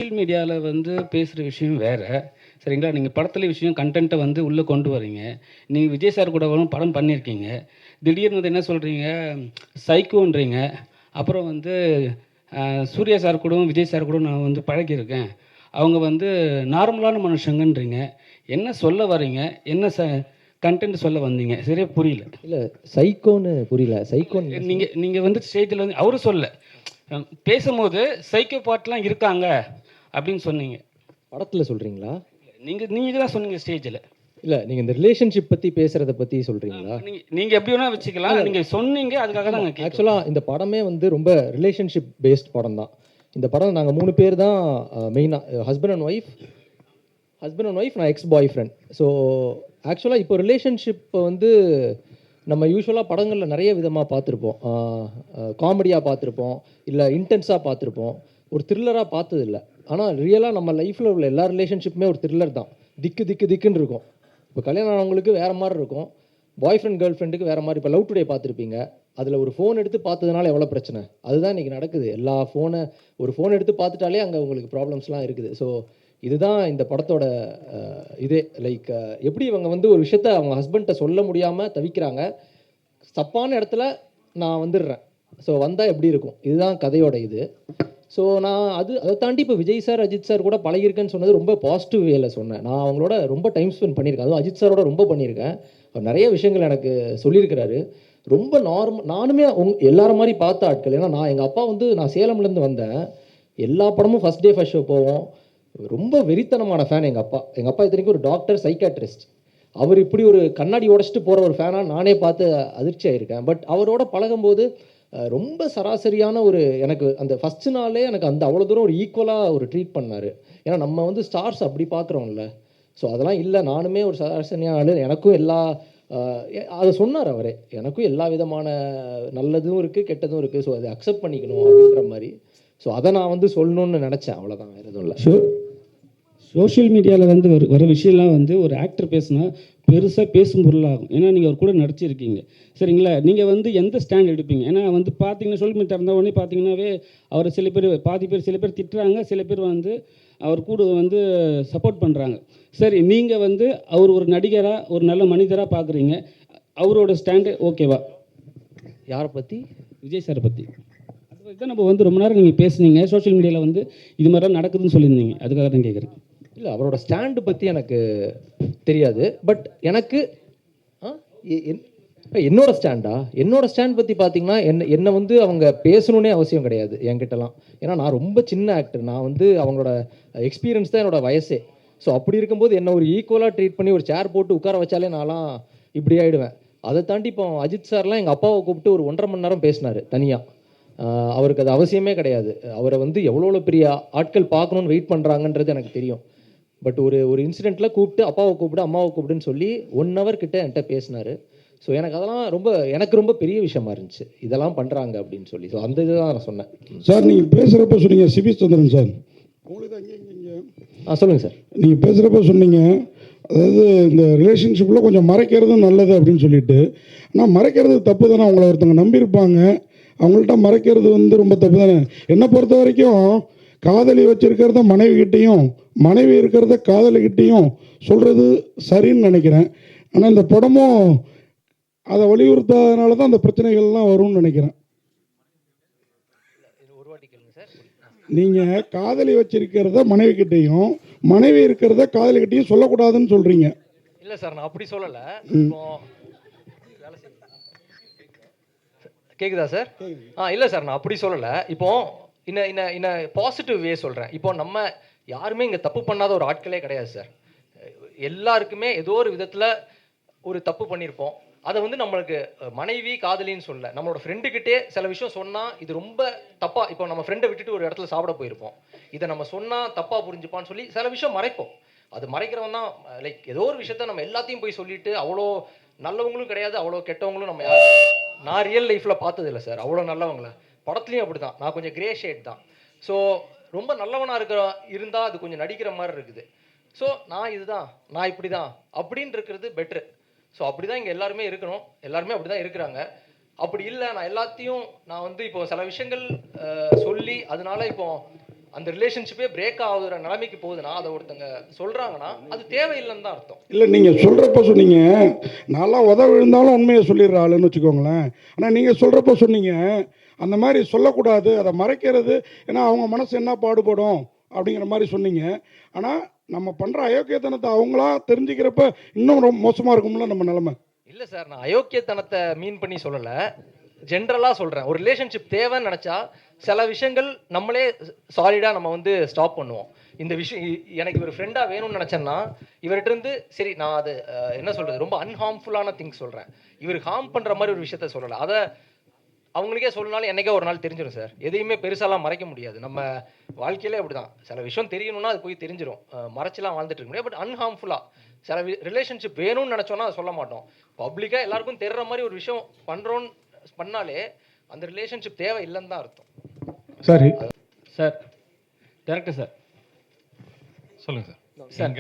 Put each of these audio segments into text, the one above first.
Social மீடியாவில் வந்து பேசுகிற விஷயம் வேறு. சரிங்களா? நீங்கள் படத்துல விஷயம் கன்டென்ட்டை வந்து உள்ளே கொண்டு வரீங்க. நீங்கள் விஜய் சார் கூடவும் படம் பண்ணியிருக்கீங்க. திடீர்னு வந்து என்ன சொல்கிறீங்க, சைக்கோன்றீங்க. அப்புறம் வந்து சூர்யா சார் கூடவும் விஜய் சார் கூட நான் வந்து பழகியிருக்கேன். அவங்க வந்து நார்மலான மனுஷங்கன்றீங்க. என்ன சொல்ல வரீங்க? என்ன கன்டென்ட் சொல்ல வந்தீங்க? சரியா புரியல. இல்ல சைக்கோன்னு புரியல. சைக்கோன்னு என்ன நீங்க நீங்க வந்து ஸ்டேஜில் வந்து அவரும் சொல்லல. பேசும்போது சைக்கோபாத்லாம் இருக்காங்க அப்படின்னு சொன்னீங்க. படத்துல சொல்றீங்களா? நீங்க நீங்க தான் சொன்னீங்க ஸ்டேஜில். இல்ல நீங்க இந்த ரிலேஷன்ஷிப் பத்தி பேசுறத பத்தி சொல்றீங்களா? நீங்க நீங்க எப்படி வேணா வச்சுக்கலாம். நீங்க சொன்னீங்க, அதுக்காக தான் நான் கேட்குறேன். ஆக்சுவலா இந்த படமே வந்து ரொம்ப ரிலேஷன்ஷிப் பேஸ்ட் படம் தான். இந்த படம் நாங்க 3 பேர் தான் மெயினா ஹஸ்பண்ட் அண்ட் ஒய்ஃப் நான் எக்ஸ் பாய் ஃப்ரெண்ட். ஸோ ஆக்சுவலாக இப்போ ரிலேஷன்ஷிப் வந்து நம்ம யூஸ்வலாக படங்களில் நிறைய விதமாக பார்த்துருப்போம். காமெடியாக பார்த்துருப்போம், இல்லை இன்டென்ஸாக பார்த்துருப்போம், ஒரு த்ரில்லராக பார்த்ததில்ல. ஆனால் ரியலாக நம்ம லைஃப்பில் உள்ள எல்லா ரிலேஷன்ஷிப்புமே ஒரு த்ரில்லர் தான். திக்கு திக்கு திக்குன்னு இருக்கும். இப்போ கல்யாணம் ஆனவங்களுக்கு வேறு மாதிரி இருக்கும், பாய் ஃப்ரெண்ட் கேர்ள் ஃப்ரெண்டுக்கு வேறு மாதிரி. இப்போ லவ் டுடே பார்த்துருப்பீங்க, அதில் ஒரு ஃபோன் எடுத்து பார்த்ததுனால எவ்வளோ பிரச்சனை. அதுதான் இன்றைக்கி நடக்குது. ஒரு ஃபோன் எடுத்து பார்த்துட்டாலே அங்கே உங்களுக்கு ப்ராப்ளம்ஸ்லாம் இருக்குது. ஸோ இதுதான் இந்த படத்தோட இதே. லைக் எப்படி இவங்க வந்து ஒரு விஷயத்த அவங்க ஹஸ்பண்ட்டை சொல்ல முடியாமல் தவிக்கிறாங்க, தப்பான இடத்துல நான் வந்துடுறேன், ஸோ வந்தால் எப்படி இருக்கும், இதுதான் கதையோட இது. ஸோ நான் அதை தாண்டி இப்போ விஜய் சார் அஜித் சார் கூட பழகிருக்கேன்னு சொன்னது ரொம்ப பாசிட்டிவ் வேல சொன்னேன். நான் அவங்களோட ரொம்ப டைம் ஸ்பெண்ட் பண்ணியிருக்கேன், அதுவும் அஜித் சாரோட ரொம்ப பண்ணியிருக்கேன். அவர் நிறைய விஷயங்கள் எனக்கு சொல்லியிருக்கிறாரு. ரொம்ப நானுமே எல்லாரும் மாதிரி பார்த்த ஆட்கள். ஏன்னா எங்கள் அப்பா வந்து நான் சேலம்லேருந்து வந்தேன், எல்லா படமும் ஃபஸ்ட் டே ஃபஸ்ட் ஷோ போவோம். ரொம்ப வெறித்தனமான ஃபேன் எங்கள் அப்பா இத்தனைக்கும் ஒரு டாக்டர் சைக்காட்ரிஸ்ட். அவர் இப்படி ஒரு கண்ணாடி உடச்சிட்டு போகிற ஒரு ஃபேனாக நானே பார்த்து அதிர்ச்சி ஆகியிருக்கேன். பட் அவரோட பழகும்போது ரொம்ப சராசரியான ஒரு, எனக்கு அந்த ஃபஸ்ட்டு நாளே எனக்கு அந்த அவ்வளோ தூரம் ஒரு ஈக்குவலாக ஒரு ட்ரீட் பண்ணார். ஏன்னா நம்ம வந்து ஸ்டார்ஸ் அப்படி பார்க்குறோம்ல. ஸோ அதெல்லாம் இல்லை, நானுமே ஒரு சராசரியான ஆள், எனக்கும் அதை சொன்னார் அவரே, எனக்கும் எல்லா விதமான நல்லதும் இருக்குது கெட்டதும் இருக்குது, ஸோ அதை அக்செப்ட் பண்ணிக்கணும் அப்படின்ற மாதிரி. ஸோ அதை நான் வந்து சொல்லணுன்னு நினச்சேன், அவ்வளோதான், வேறு எதுவும் இல்லை. சோஷியல் மீடியாவில் வந்து வர விஷயம்லாம் வந்து ஒரு ஆக்டர் பேசுனா பெருசாக பேசும் பொருளாகும். ஏன்னா நீங்கள் அவர் கூட நடிச்சிருக்கீங்க, சரிங்களா? நீங்கள் வந்து எந்த ஸ்டாண்ட் எடுப்பீங்க? ஏன்னா வந்து பார்த்தீங்கன்னா சோஷியல் மீடியா இருந்த உடனே பார்த்தீங்கன்னாவே அவரை சில பேர் திட்டுறாங்க, சில பேர் வந்து அவர் கூட வந்து சப்போர்ட் பண்ணுறாங்க. சரி, நீங்கள் வந்து அவர் ஒரு நடிகராக ஒரு நல்ல மனிதராக பார்க்குறீங்க, அவரோட ஸ்டாண்டு ஓகேவா? யாரை பற்றி? விஜய் சாரை பற்றி. அதை பற்றி தான் நம்ம வந்து ரொம்ப நேரம் நீங்கள் பேசுனீங்க. சோஷியல் மீடியாவில் வந்து இது மாதிரிலாம் நடக்குதுன்னு சொல்லியிருந்தீங்க, அதுக்காக தான் கேட்குறேன். இல்லை, அவரோட ஸ்டாண்டு பற்றி எனக்கு தெரியாது. பட் எனக்கு என்னோட ஸ்டாண்ட் பற்றி பார்த்தீங்கன்னா என்னை வந்து அவங்க பேசணுன்னே அவசியம் கிடையாது என்கிட்டலாம். ஏன்னா நான் ரொம்ப சின்ன ஆக்டர், நான் வந்து அவங்களோட எக்ஸ்பீரியன்ஸ் தான் என்னோடய வயசே. ஸோ அப்படி இருக்கும்போது என்ன ஒரு ஈக்குவலாக ட்ரீட் பண்ணி ஒரு சேர் போட்டு உட்கார வச்சாலே நான்லாம் இப்படி ஆகிடுவேன். அதை தாண்டி இப்போ அஜித் சார்லாம் எங்கள் அப்பாவை கூப்பிட்டு ஒரு 1.5 மணி நேரம் பேசினார் தனியாக. அவருக்கு அது அவசியமே கிடையாது. அவரை வந்து எவ்வளோ பெரிய ஆட்கள் பார்க்கணுன்னு வெயிட் பண்ணுறாங்கன்றது எனக்கு தெரியும். பட் ஒரு இன்சிடெண்ட்டில் கூப்பிட்டு அப்பாவை கூப்பிடு அம்மாவை கூப்பிடுன்னு சொல்லி 1 ஹவர் கிட்ட என்கிட்ட பேசினார். ஸோ அதெல்லாம் எனக்கு ரொம்ப பெரிய விஷயமா இருந்துச்சு, இதெல்லாம் பண்ணுறாங்க அப்படின்னு சொல்லி. ஸோ அந்த இதுதான் நான் சொன்னேன். சார், நீங்கள் பேசுகிறப்ப சொன்னீங்க சிபி சந்திரன் சார், உங்களுக்கு அங்கே இங்கே சொல்லுங்கள் சார். நீங்கள் பேசுகிறப்ப சொன்னீங்க, அதாவது இந்த ரிலேஷன்ஷிப்பில் கொஞ்சம் மறைக்கிறதும் நல்லது அப்படின்னு சொல்லிட்டு. ஆனால் மறைக்கிறது தப்பு தானே? அவங்கள ஒருத்தவங்க நம்பியிருப்பாங்க, அவங்கள்ட்ட மறைக்கிறது வந்து ரொம்ப தப்பு தானே? என்னை பொறுத்த வரைக்கும் காதலி வச்சுருக்கிறத மனைவிக்கிட்டையும், மனைவி இருக்கிறத காதலிக்கிட்டையும் சொல்கிறது சரின்னு நினைக்கிறேன். ஆனால் இந்த படமும் அதை வலியுறுத்தாதனால தான் அந்த பிரச்சனைகள்லாம் வரும்னு நினைக்கிறேன். நீங்கள் காதலி வச்சிருக்கிறத மனைவிக்கிட்டையும், மனைவி இருக்கிறத காதலிக்கிட்டையும் சொல்லக்கூடாதுன்னு சொல்கிறீங்க. இல்லை சார், நான் அப்படி சொல்லலை. கேக்குதா சார்? இல்லை சார், நான் அப்படி சொல்லலை. இப்போ இன்ன பாசிட்டிவ் வே சொல்கிறேன். இப்போ நம்ம யாருமே இங்கே தப்பு பண்ணாத ஒரு ஆட்களே கிடையாது சார். எல்லாருக்குமே ஏதோ ஒரு விதத்தில் ஒரு தப்பு பண்ணியிருப்போம். அதை வந்து நம்மளுக்கு மனைவி காதலின்னு சொல்ல, நம்மளோட ஃப்ரெண்டுக்கிட்டே சில விஷயம் சொன்னால் இது ரொம்ப தப்பாக, இப்போ நம்ம ஃப்ரெண்டை விட்டுட்டு ஒரு இடத்துல சாப்பிட போயிருப்போம், இதை நம்ம சொன்னால் தப்பாக புரிஞ்சுப்பான்னு சொல்லி சில விஷயம் மறைப்போம். அது மறைக்கிறவன் தான் லைக் ஏதோ ஒரு விஷயத்த நம்ம எல்லாத்தையும் போய் சொல்லிட்டு, அவ்வளோ நல்லவங்களும் கிடையாது, அவ்வளோ கெட்டவங்களும் நம்ம நான் ரியல் லைஃப்பில் பார்த்ததில்லை சார் அவ்வளோ நல்லவங்கள. படத்துலையும் அப்படி தான், நான் கொஞ்சம் கிரே ஷேட் தான். ஸோ ரொம்ப நல்லவனாக இருந்தால் அது கொஞ்சம் நடிக்கிற மாதிரி இருக்குது. ஸோ நான் இப்படி தான் அப்படின்னு இருக்கிறது பெட்ரு. ஸோ அப்படி தான் இங்கே எல்லாருமே இருக்கணும், எல்லாருமே அப்படி தான் இருக்கிறாங்க. அப்படி இல்லை, நான் வந்து இப்போ சில விஷயங்கள் சொல்லி அதனால இப்போ அந்த ரிலேஷன்ஷிப்பே பிரேக் ஆகுற நிலைமைக்கு போகுதுன்னா அதை ஒருத்தங்க சொல்கிறாங்கன்னா அது தேவையில்லைன்னு தான் அர்த்தம். இல்லை நீங்கள் சொல்கிறப்ப சொன்னீங்க நான்லாம் விழுந்தாலும் உண்மையை சொல்லிடுற ஆளுன்னு வச்சுக்கோங்களேன். ஆனால் நீங்கள் சொல்கிறப்ப சொன்னீங்க அந்த மாதிரி சொல்லக்கூடாது, அதை மறைக்கிறது, ஏன்னா அவங்க மனசு என்ன பாடுபடும் அப்படிங்கிற மாதிரி சொன்னீங்க. ஆனால் நம்ம பண்ணுற அயோக்கியத்தனத்தை அவங்களா தெரிஞ்சுக்கிறப்ப இன்னும் ரொம்ப மோசமாக இருக்கும்ல நம்ம நிலமை. இல்லை சார், நான் அயோக்கியத்தனத்தை மீன் பண்ணி சொல்லலை, ஜென்ரலாக சொல்கிறேன். ஒரு ரிலேஷன்ஷிப் தேவைன்னு நினச்சா சில விஷயங்கள் நம்மளே சாலிடாக நம்ம வந்து ஸ்டாப் பண்ணுவோம். இந்த விஷயம் எனக்கு இவர் ஃப்ரெண்டாக வேணும்னு நினச்சேன்னா இவர்கிட்ட இருந்து சரி நான் அது என்ன சொல்கிறது, ரொம்ப அன்ஹார்ம்ஃபுல்லான திங்ஸ் சொல்கிறேன், இவர் ஹார்ம் பண்ணுற மாதிரி ஒரு விஷயத்த சொல்லலை. அதை அவங்களுக்கே சொல்லனாலும் என்னைக்கே ஒரு நாள் தெரிஞ்சிடும் சார். எதையுமே பெருசாலாம் மறைக்க முடியாது. நம்ம வாழ்க்கையிலே அப்படி தான், சில விஷயம் தெரியணும்னா அது போய் தெரிஞ்சிடும். மறைச்சலாம் வாழ்ந்துட்டு இருக்க முடியாது. பட் அன்ஹார்ம்ஃபுல்லாக சில ரிலேஷன்ஷிப் வேணும்னு நினச்சோன்னா அதை சொல்ல மாட்டோம். பப்ளிக்காக எல்லாருக்கும் தெரிகிற மாதிரி ஒரு விஷயம் பண்ணுறோன்னு பண்ணாலே அந்த ரிலேஷன்ஷிப் தேவை இல்லைன்னு தான் அர்த்தம். சரி சார், டேரக்டர் சார். சொல்லுங்கள் சார்.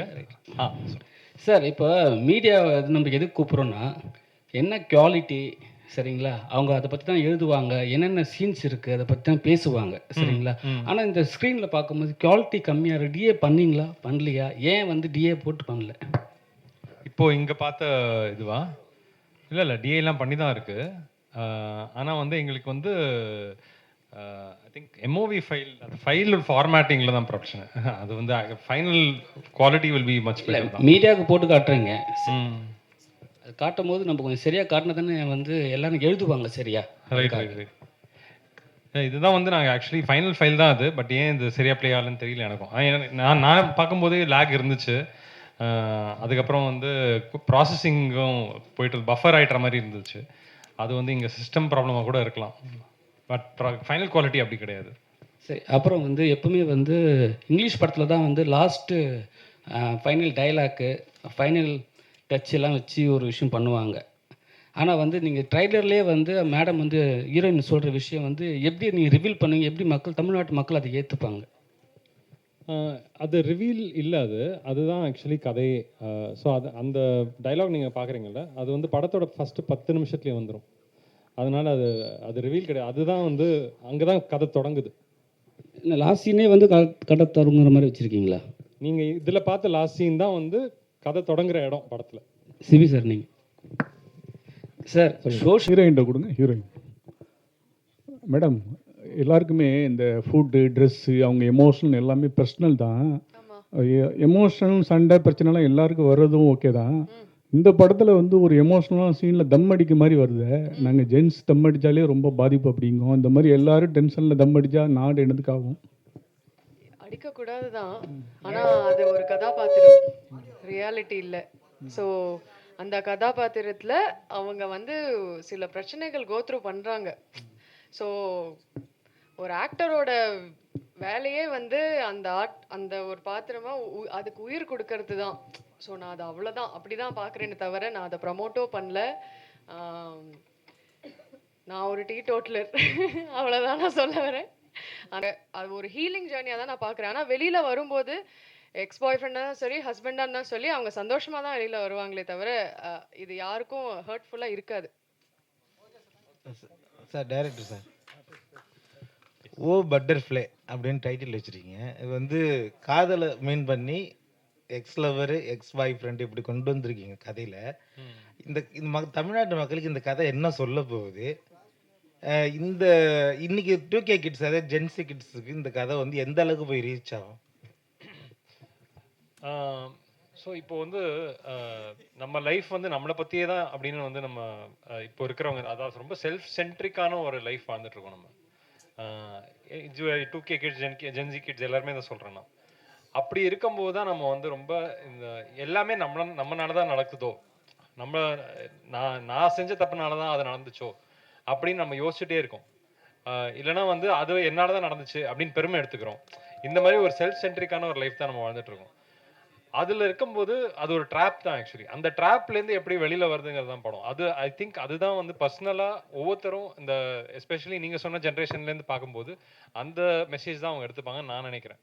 சார். சார், இப்போ மீடியா நம்ம எதுக்கு கூப்பிட்றோன்னா என்ன குவாலிட்டி, சரிங்களா, அவங்க அதை பற்றி தான் எழுதுவாங்க, என்னென்ன சீன்ஸ் இருக்குது அதை பற்றி தான் பேசுவாங்க, சரிங்களா. ஆனால் இந்த ஸ்க்ரீனில் பார்க்கும்போது குவாலிட்டி கம்மியாக இருக்குது. டிஏ பண்ணீங்களா, பண்ணலையா, ஏன் வந்து டிஏ போட்டு பண்ணல? இப்போது இங்கே பார்த்த இதுவா? இல்லை டிஏலாம் பண்ணி தான் இருக்குது. ஆனால் வந்து எங்களுக்கு வந்து ஐ திங்க் எம்ஓவி ஃபைல், அந்த ஃபைல் ஃபார்மேட்டிங்கில் தான் பிரச்சனை. அது வந்து final quality will be much better தான். மீடியாவுக்கு போட்டு காட்டுறீங்க, அது காட்டும் போது நம்ம கொஞ்சம் சரியாக காட்டினா தானே வந்து எல்லாரும் எழுதுவாங்க சரியா. Right right right. இதுதான் வந்து நாங்கள் ஆக்சுவலி ஃபைனல் ஃபைல் தான் அது. பட் ஏன் இது சரியாக ப்ளே ஆகலன்னு தெரியல எனக்கும். நான் பார்க்கும்போதே லேக் இருந்துச்சு. அதுக்கப்புறம் வந்து ப்ராசஸிங்கும் போயிட்டு பஃபர் ஆகிட்டுற மாதிரி இருந்துச்சு. அது வந்து இங்கே சிஸ்டம் ப்ராப்ளமாக கூட இருக்கலாம். பட் ஃபைனல் குவாலிட்டி அப்படி கிடையாது. சரி, அப்புறம் வந்து எப்பவுமே வந்து இங்கிலீஷ் படத்தில் தான் வந்து last final dialogue, final touch எல்லாம் வச்சு ஒரு விஷயம் பண்ணுவாங்க. ஆனால் வந்து நீங்கள் ட்ரைலர்லேயே வந்து மேடம் வந்து ஹீரோயின் சொல்கிற விஷயம் வந்து எப்படி நீங்கள் ரிவீல் பண்ணுவீங்க, எப்படி மக்கள், தமிழ்நாட்டு மக்கள் அதை ஏற்றுப்பாங்க? அது ரிவீல் இல்லை, அதுதான் ஆக்சுவலி கதையே. ஸோ அந்த டைலாக் நீங்கள் பார்க்குறீங்கல்ல, அது வந்து படத்தோட ஃபஸ்ட்டு 10 நிமிஷத்துலேயே வந்துடும். அதனால் அது ரிவீல் கிடையாது. அதுதான் வந்து அங்கே தான் கதை தொடங்குது. இல்லை, லாஸ்ட் சீனே வந்து கதை தருங்கிற மாதிரி வச்சுருக்கீங்களா? நீங்கள் இதில் பார்த்த லாஸ்ட் சீன் தான் வந்து கதை தொடங்குற இடம் படத்தில். சிபி சார், நீங்கள் சார் ஹீரோயின்ட்ட கொடுங்க. ஹீரோயின் மேடம், எல்லாருக்குமே இந்த ஃபுட்டு, ட்ரெஸ்ஸு, அவங்க எமோஷனல் எல்லாமே பர்சனல் தான். எமோஷனல் சண்டை பிரச்சனைலாம் எல்லாருக்கும் வர்றதும் ஓகே தான். இந்த படத்தில் வந்து ஒரு எமோஷனலான சீனில் தம் அடிக்க மாதிரி வருது. நாங்கள் ஜென்ஸ் தம் அடித்தாலே ரொம்ப பாதிப்பு அப்படிங்கோம். இந்த மாதிரி எல்லாரும் டென்ஷனில் தம் அடித்தா நாடு என்னதுக்காகும்? அடிக்கக்கூடாது தான், ஆனால் அது ஒரு கதாபாத்திரம், ரியாலிட்டி இல்லை. ஸோ அந்த கதாபாத்திரத்தில் அவங்க வந்து சில பிரச்சனைகள் கோத்ரூ பண்ணுறாங்க. ஸோ ஒரு ஆக்டரோட வேலையே வந்து அந்த ஒரு பாத்திரமாக அதுக்கு உயிர் கொடுக்கறது தான். ஸோ நான் அதை அவ்வளோதான், அப்படி தான் பார்க்குறேன்னு தவிர நான் அதை ப்ரமோட்டோ பண்ணல. நான் ஒரு டீ டோட்டலர், அவ்வளோதான் நான் சொல்ல வரேன். அது ஒரு ஹீலிங் ஜேர்னியாக தான் நான் பார்க்குறேன். ஆனால் வெளியில் வரும்போது எக்ஸ் பாய் ஃப்ரெண்டாக தான் சரி, ஹஸ்பண்டாக இருந்தாலும் சொல்லி அவங்க சந்தோஷமாக தான் வெளியில் வருவாங்களே தவிர இது யாருக்கும் ஹர்ட்ஃபுல்லாக இருக்காது. சார், டைரக்டர் சார், ஓ பட்டர்ஃப்ளை அப்படின்னு டைட்டில் வச்சுருக்கீங்க. இது வந்து காதலை மீன் பண்ணி எக்ஸ் லவர், எக்ஸ் பாய் ஃப்ரெண்ட் இப்படி கொண்டு வந்திருக்கீங்க கதையில். இந்த தமிழ்நாட்டு மக்களுக்கு இந்த கதை என்ன சொல்ல போகுது? இந்த இன்னைக்கு 2K கிட்ஸ், அதாவது ஜென்சி கிட்ஸுக்கு இந்த கதை வந்து எந்த அளவுக்கு போய் ரீச் ஆகும்? ஸோ இப்போ வந்து நம்ம லைஃப் வந்து நம்மளை பற்றியே தான் அப்படின்னு வந்து நம்ம இப்போ இருக்கிறவங்க, அதாவது ரொம்ப செல்ஃப் சென்ட்ரிக்கான ஒரு லைஃப் வாழ்ந்துட்டுருக்கோம் நம்ம. 2K கிட்ஸ், ஜென்சி கிட்ஸ் எல்லாருமே தான் சொல்கிறேன். அப்படி இருக்கும்போது தான் நம்ம வந்து ரொம்ப இந்த எல்லாமே நம்மனால தான் நடக்குதோ, நான் செஞ்ச தப்புனால தான் அது நடந்துச்சோ அப்படின்னு நம்ம யோசிச்சுட்டே இருக்கோம். இல்லைனா வந்து அது என்னால் தான் நடந்துச்சு அப்படின்னு பெருமை எடுத்துக்கிறோம். இந்த மாதிரி ஒரு செல்ஃப் சென்ட்ரிக்கான ஒரு லைஃப் தான் நம்ம வாழ்ந்துட்டு இருக்கோம். அதில் இருக்கும்போது அது ஒரு ட்ராப் தான் ஆக்சுவலி. அந்த ட்ராப்லேருந்து எப்படி வெளியில் வருதுங்கிறது தான் படம். அது ஐ திங்க் அதுதான் வந்து பர்சனலாக ஒவ்வொருத்தரும் இந்த எஸ்பெஷலி நீங்கள் சொன்ன ஜென்ரேஷன்லேருந்து பார்க்கும்போது அந்த மெசேஜ் தான் அவங்க எடுத்துப்பாங்கன்னு நான் நினைக்கிறேன்.